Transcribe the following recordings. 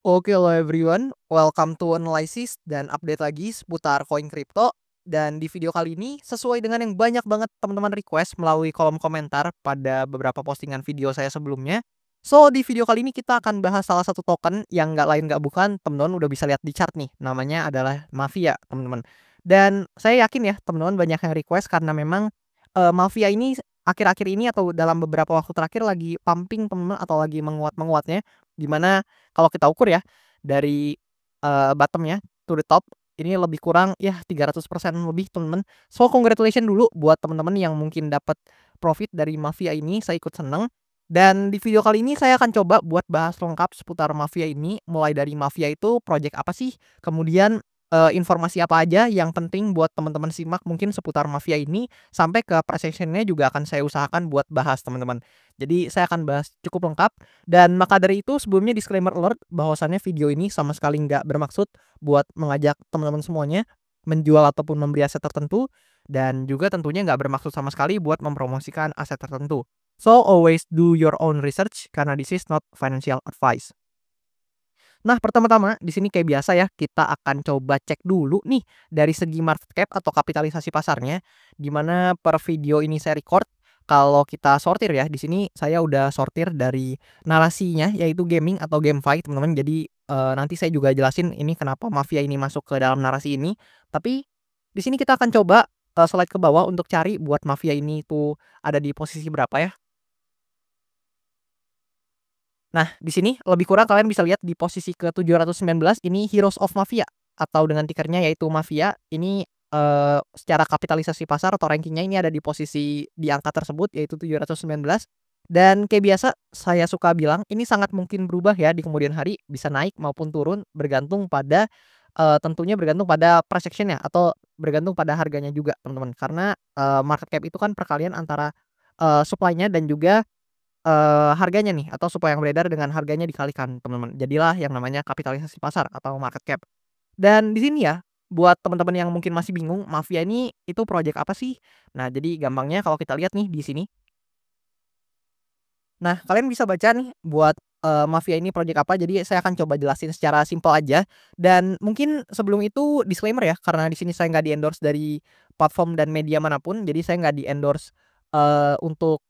Oke, hello everyone, welcome to analysis dan update lagi seputar koin kripto. Dan di video kali ini sesuai dengan yang banyak banget teman-teman request melalui kolom komentar pada beberapa postingan video saya sebelumnya. So, di video kali ini kita akan bahas salah satu token yang nggak lain nggak bukan, teman-teman udah bisa lihat di chart nih, namanya adalah Mafia, teman-teman. Dan saya yakin ya, teman-teman banyak yang request karena memang Mafia ini akhir-akhir ini atau dalam beberapa waktu terakhir lagi pumping teman-teman atau lagi menguat-menguatnya, di mana kalau kita ukur ya, dari, bottom-nya to the top, ini lebih kurang ya 300% lebih temen-temen. So congratulation dulu buat temen-temen yang mungkin dapat profit dari Mafia ini, saya ikut seneng. Dan di video kali ini saya akan coba buat bahas lengkap seputar Mafia ini, mulai dari Mafia itu project apa sih, kemudian, informasi apa aja yang penting buat teman-teman simak mungkin seputar Mafia ini, sampai ke price action-nya juga akan saya usahakan buat bahas teman-teman. Jadi saya akan bahas cukup lengkap dan maka dari itu sebelumnya disclaimer alert bahwasannya video ini sama sekali nggak bermaksud buat mengajak teman-teman semuanya menjual ataupun membeli aset tertentu dan juga tentunya nggak bermaksud sama sekali buat mempromosikan aset tertentu. So always do your own research karena this is not financial advice. Nah, pertama-tama di sini kayak biasa ya, kita akan coba cek dulu nih dari segi market cap atau kapitalisasi pasarnya, di mana per video ini saya record. Kalau kita sortir ya, di sini saya udah sortir dari narasinya yaitu gaming atau GameFi, teman-teman. Jadi nanti saya juga jelasin ini kenapa Mafia ini masuk ke dalam narasi ini. Tapi di sini kita akan coba slide ke bawah untuk cari buat Mafia ini tuh ada di posisi berapa ya. Nah, di sini lebih kurang kalian bisa lihat di posisi ke-719 ini Heroes of Mafia atau dengan tikernya yaitu Mafia. Ini, secara kapitalisasi pasar atau rankingnya ini ada di posisi di angka tersebut yaitu 719 dan kayak biasa saya suka bilang ini sangat mungkin berubah ya di kemudian hari, bisa naik maupun turun bergantung pada, tentunya bergantung pada price action-nya atau bergantung pada harganya juga, teman-teman. Karena, market cap itu kan perkalian antara, supply-nya dan juga harganya nih atau supaya yang beredar dengan harganya dikalikan, teman-teman. Jadilah yang namanya kapitalisasi pasar atau market cap. Dan di sini ya, buat teman-teman yang mungkin masih bingung, Mafia ini itu project apa sih? Nah, jadi gampangnya kalau kita lihat nih di sini. Nah, kalian bisa baca nih buat, Mafia ini project apa. Jadi saya akan coba jelasin secara simpel aja. Dan mungkin sebelum itu disclaimer ya, karena di sini saya nggak di-endorse dari platform dan media manapun. Jadi saya nggak di-endorse, untuk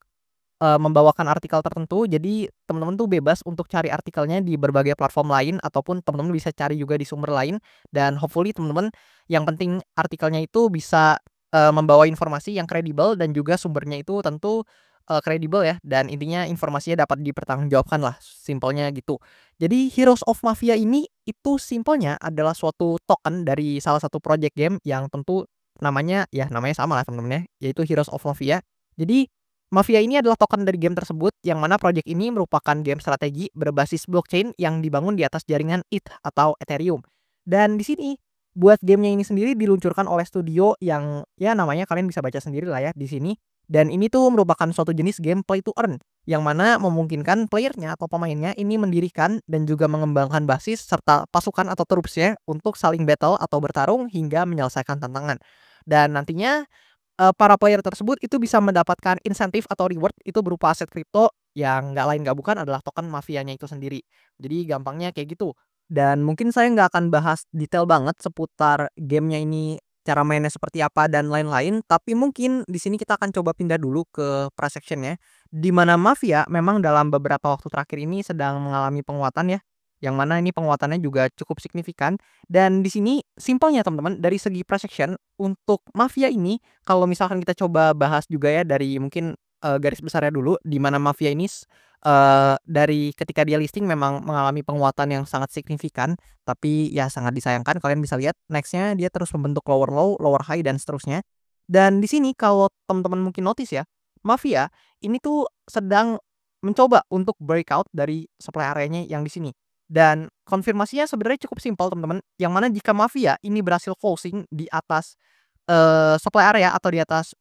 membawakan artikel tertentu, jadi teman-teman tuh bebas untuk cari artikelnya di berbagai platform lain ataupun teman-teman bisa cari juga di sumber lain dan hopefully teman-teman yang penting artikelnya itu bisa, membawa informasi yang kredibel dan juga sumbernya itu tentu, kredibel ya dan intinya informasinya dapat dipertanggungjawabkan lah, simpelnya gitu. Jadi Heroes of Mafia ini itu simpelnya adalah suatu token dari salah satu project game yang tentu namanya ya namanya sama lah teman-teman ya, yaitu Heroes of Mafia. Jadi Mafia ini adalah token dari game tersebut, yang mana project ini merupakan game strategi berbasis blockchain yang dibangun di atas jaringan ETH atau Ethereum. Dan di sini, buat gamenya ini sendiri diluncurkan oleh studio yang ya namanya kalian bisa baca sendiri lah ya di sini. Dan ini tuh merupakan suatu jenis game play to earn, yang mana memungkinkan playernya atau pemainnya ini mendirikan dan juga mengembangkan basis serta pasukan atau troops-nya untuk saling battle atau bertarung hingga menyelesaikan tantangan. Dan nantinya para player tersebut itu bisa mendapatkan insentif atau reward itu berupa aset kripto yang nggak lain nggak bukan adalah token mafianya itu sendiri. Jadi gampangnya kayak gitu. Dan mungkin saya nggak akan bahas detail banget seputar gamenya ini, cara mainnya seperti apa dan lain-lain, tapi mungkin di sini kita akan coba pindah dulu ke price action-nya, di mana Mafia memang dalam beberapa waktu terakhir ini sedang mengalami penguatan ya, yang mana ini penguatannya juga cukup signifikan. Dan di sini simpelnya teman-teman, dari segi price action untuk Mafia ini kalau misalkan kita coba bahas juga ya dari mungkin, garis besarnya dulu, di mana Mafia ini dari ketika dia listing memang mengalami penguatan yang sangat signifikan, tapi ya sangat disayangkan kalian bisa lihat next-nya dia terus membentuk lower low, lower high, dan seterusnya. Dan di sini kalau teman-teman mungkin notice ya, Mafia ini tuh sedang mencoba untuk breakout dari supply area-nya yang di sini. Dan konfirmasinya sebenarnya cukup simpel teman-teman, yang mana jika Mafia ini berhasil closing di atas supply area atau di atas,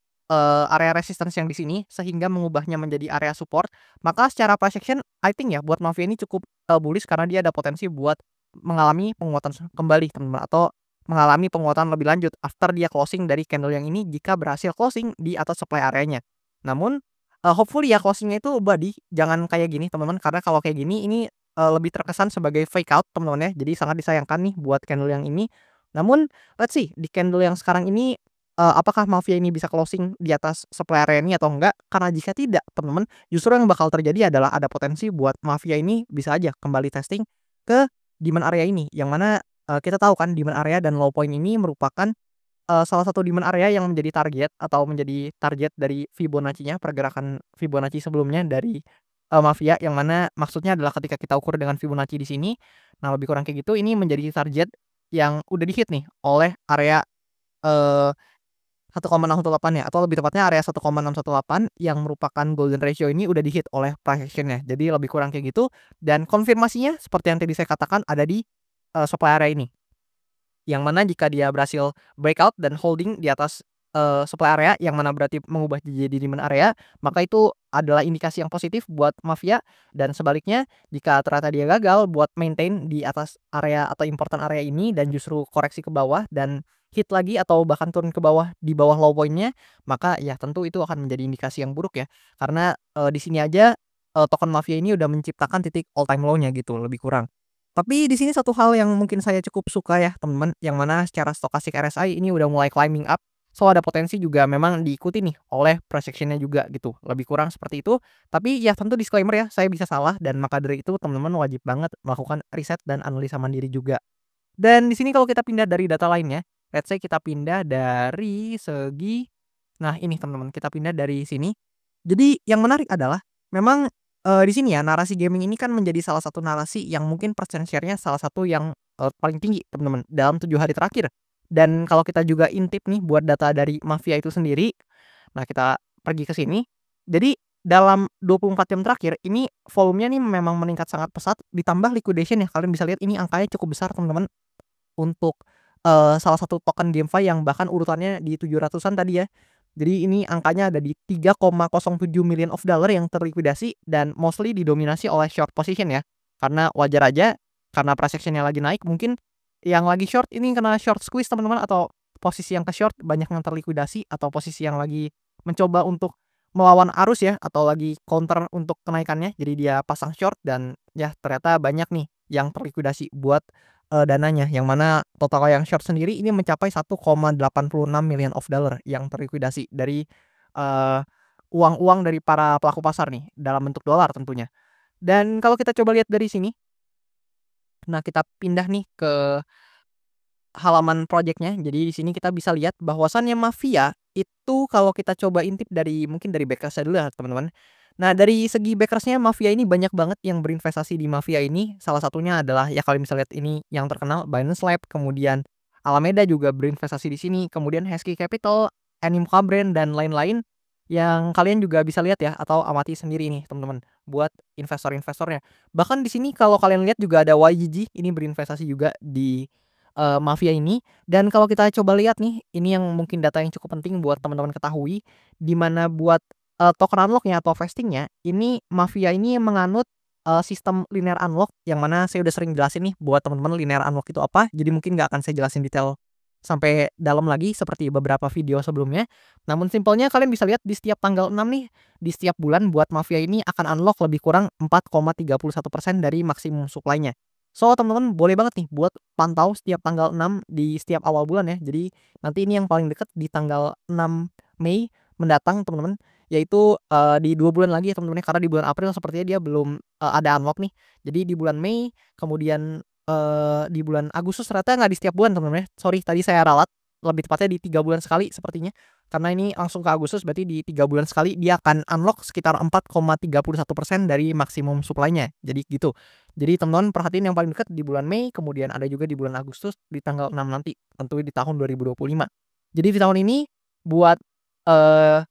area resistance yang di sini sehingga mengubahnya menjadi area support, maka secara price action I think ya buat Mafia ini cukup, bullish karena dia ada potensi buat mengalami penguatan kembali teman-teman atau mengalami penguatan lebih lanjut after dia closing dari candle yang ini jika berhasil closing di atas supply area-nya. Namun, hopefully ya closing-nya itu body, jangan kayak gini teman-teman karena kalau kayak gini ini lebih terkesan sebagai fake out teman-teman ya. Jadi sangat disayangkan nih buat candle yang ini. Namun let's see di candle yang sekarang ini, apakah mafia ini bisa closing di atas supply area ini atau enggak? Karena jika tidak teman-teman, justru yang bakal terjadi adalah ada potensi buat mafia ini bisa aja kembali testing ke demand area ini. Yang mana, kita tahu kan demand area dan low point ini merupakan salah satu demand area yang menjadi target atau menjadi target dari Fibonacci-nya, pergerakan Fibonacci sebelumnya dari, mafia yang mana maksudnya adalah ketika kita ukur dengan Fibonacci di sini, nah lebih kurang kayak gitu ini menjadi target yang udah di-hit nih oleh area, eee, 1,618 ya atau lebih tepatnya area 1,618 yang merupakan golden ratio ini udah di-hit oleh price action-nya. Jadi lebih kurang kayak gitu dan konfirmasinya seperti yang tadi saya katakan ada di, supply area ini. Yang mana jika dia berhasil breakout dan holding di atas, supply area yang mana berarti mengubah jadi demand area, maka itu adalah indikasi yang positif buat mafia dan sebaliknya jika ternyata dia gagal buat maintain di atas area atau important area ini dan justru koreksi ke bawah dan hit lagi atau bahkan turun ke bawah di bawah low point-nya, maka ya tentu itu akan menjadi indikasi yang buruk ya. Karena, di sini aja, token mafia ini udah menciptakan titik all time low-nya gitu lebih kurang. Tapi di sini satu hal yang mungkin saya cukup suka ya teman-teman, yang mana secara stokastik RSI ini udah mulai climbing up, so ada potensi juga memang diikuti nih oleh price action-nya juga gitu, lebih kurang seperti itu. Tapi ya tentu disclaimer ya, saya bisa salah dan maka dari itu teman-teman wajib banget melakukan riset dan analisa mandiri juga. Dan di sini kalau kita pindah dari data lainnya, let's say kita pindah dari segi nah ini teman-teman, kita pindah dari sini. Jadi yang menarik adalah memang, di sini ya narasi gaming ini kan menjadi salah satu narasi yang mungkin percent share-nya salah satu yang, paling tinggi teman-teman dalam 7 hari terakhir. Dan kalau kita juga intip nih buat data dari mafia itu sendiri, nah kita pergi ke sini. Jadi dalam 24 jam terakhir ini volumenya nih memang meningkat sangat pesat ditambah liquidation ya, kalian bisa lihat ini angkanya cukup besar teman-teman untuk, salah satu token GameFi yang bahkan urutannya di 700-an tadi ya. Jadi ini angkanya ada di $3,07 million yang terlikuidasi dan mostly didominasi oleh short position ya. Karena wajar aja, karena price action-nya lagi naik mungkin yang lagi short ini kena short squeeze teman-teman atau posisi yang ke short banyak yang terlikuidasi atau posisi yang lagi mencoba untuk melawan arus ya atau lagi counter untuk kenaikannya. Jadi dia pasang short dan ya ternyata banyak nih yang terlikuidasi buat dananya, yang mana total yang short sendiri ini mencapai $1,86 million yang terlikuidasi dari, eee, uang-uang dari para pelaku pasar nih, dalam bentuk dolar tentunya. Dan kalau kita coba lihat dari sini, nah kita pindah nih ke halaman projeknya. Jadi di sini kita bisa lihat bahwasannya mafia itu kalau kita coba intip dari mungkin dari backers-nya dulu ya teman-teman. Nah dari segi backers-nya mafia ini banyak banget yang berinvestasi di mafia ini. Salah satunya adalah ya kalau misalnya lihat ini yang terkenal Binance Lab, kemudian Alameda juga berinvestasi di sini, kemudian Hesky Capital, Animoca Brand dan lain-lain yang kalian juga bisa lihat ya atau amati sendiri nih teman-teman buat investor-investornya. Bahkan di sini kalau kalian lihat juga ada YGG ini berinvestasi juga di mafia ini dan kalau kita coba lihat nih, ini yang mungkin data yang cukup penting buat teman-teman ketahui, di mana buat, token unlock-nya atau vesting-nya, ini mafia ini menganut, sistem linear unlock yang mana saya udah sering jelasin nih buat teman-teman linear unlock itu apa, jadi mungkin nggak akan saya jelasin detail sampai dalam lagi seperti beberapa video sebelumnya. Namun simpelnya kalian bisa lihat di setiap tanggal 6 nih, di setiap bulan buat mafia ini akan unlock lebih kurang 4,31% dari maksimum supply-nya. So, teman-teman boleh banget nih buat pantau setiap tanggal 6 di setiap awal bulan ya. Jadi nanti ini yang paling dekat di tanggal 6 Mei mendatang teman-teman, yaitu, di 2 bulan lagi ya teman-teman ya, karena di bulan April sepertinya dia belum, ada unlock nih. Jadi di bulan Mei, kemudian, di bulan Agustus ternyata nggak di setiap bulan teman-teman ya. Sorry tadi saya ralat, lebih tepatnya di 3 bulan sekali sepertinya. Karena ini langsung ke Agustus berarti di 3 bulan sekali dia akan unlock sekitar 4,31% dari maksimum supply-nya. Jadi gitu. Jadi teman-teman perhatiin yang paling dekat di bulan Mei, kemudian ada juga di bulan Agustus di tanggal 6 nanti, tentunya di tahun 2025. Jadi di tahun ini buat, eee,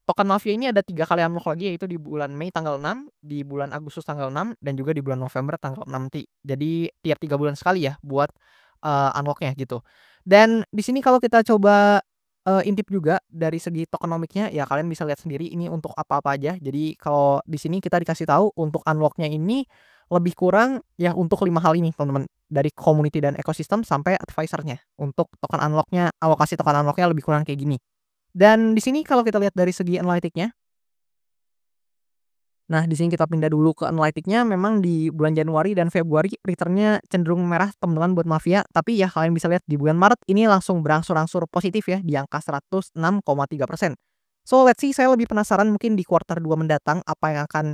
token mafia ini ada 3 kali unlock lagi yaitu di bulan Mei tanggal 6, di bulan Agustus tanggal 6, dan juga di bulan November tanggal 6 nanti. Jadi tiap 3 bulan sekali ya buat, unlock-nya gitu. Dan di sini kalau kita coba, intip juga dari segi tokenomics-nya ya kalian bisa lihat sendiri ini untuk apa-apa aja. Jadi kalau di sini kita dikasih tahu untuk unlock-nya ini lebih kurang ya untuk 5 hal ini teman-teman, dari community dan ekosistem sampai advisor-nya. Untuk token unlock-nya, alokasi token unlock-nya lebih kurang kayak gini. Dan di sini kalau kita lihat dari segi analitiknya Nah, di sini kita pindah dulu ke analytic-nya, memang di bulan Januari dan Februari return-nya cenderung merah teman-teman buat Mafia, tapi ya kalian bisa lihat di bulan Maret ini langsung berangsur-angsur positif ya di angka 106,3%. So, let's see, saya lebih penasaran mungkin di kuartal 2 mendatang apa yang akan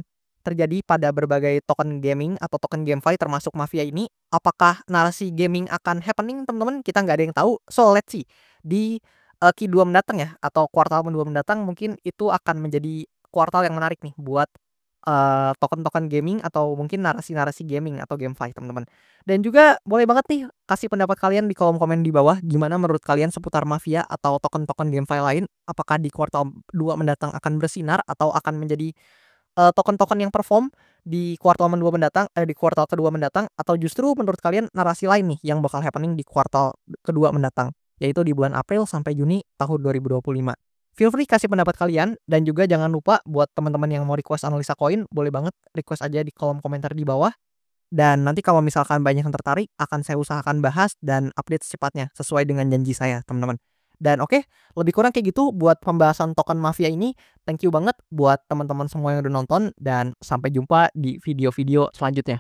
terjadi pada berbagai token gaming atau token GameFi termasuk Mafia ini. Apakah narasi gaming akan happening teman-teman? Kita nggak ada yang tahu. So, let's see di Q2 mendatang ya atau kuartal 2 mendatang mungkin itu akan menjadi kuartal yang menarik nih buat token-token gaming atau mungkin narasi-narasi gaming atau GameFi teman-teman. Dan juga boleh banget nih kasih pendapat kalian di kolom komen di bawah, gimana menurut kalian seputar Mafia atau token-token GameFi lain, apakah di kuartal 2 mendatang akan bersinar atau akan menjadi, token-token yang perform di kuartal 2 mendatang di kuartal kedua mendatang, atau justru menurut kalian narasi lain nih yang bakal happening di kuartal kedua mendatang, yaitu di bulan April sampai Juni tahun 2025. Feel free kasih pendapat kalian dan juga jangan lupa buat teman-teman yang mau request analisa koin, boleh banget request aja di kolom komentar di bawah. Dan nanti kalau misalkan banyak yang tertarik, akan saya usahakan bahas dan update secepatnya sesuai dengan janji saya, teman-teman. Dan oke, lebih kurang kayak gitu buat pembahasan token Mafia ini. Thank you banget buat teman-teman semua yang udah nonton dan sampai jumpa di video-video selanjutnya.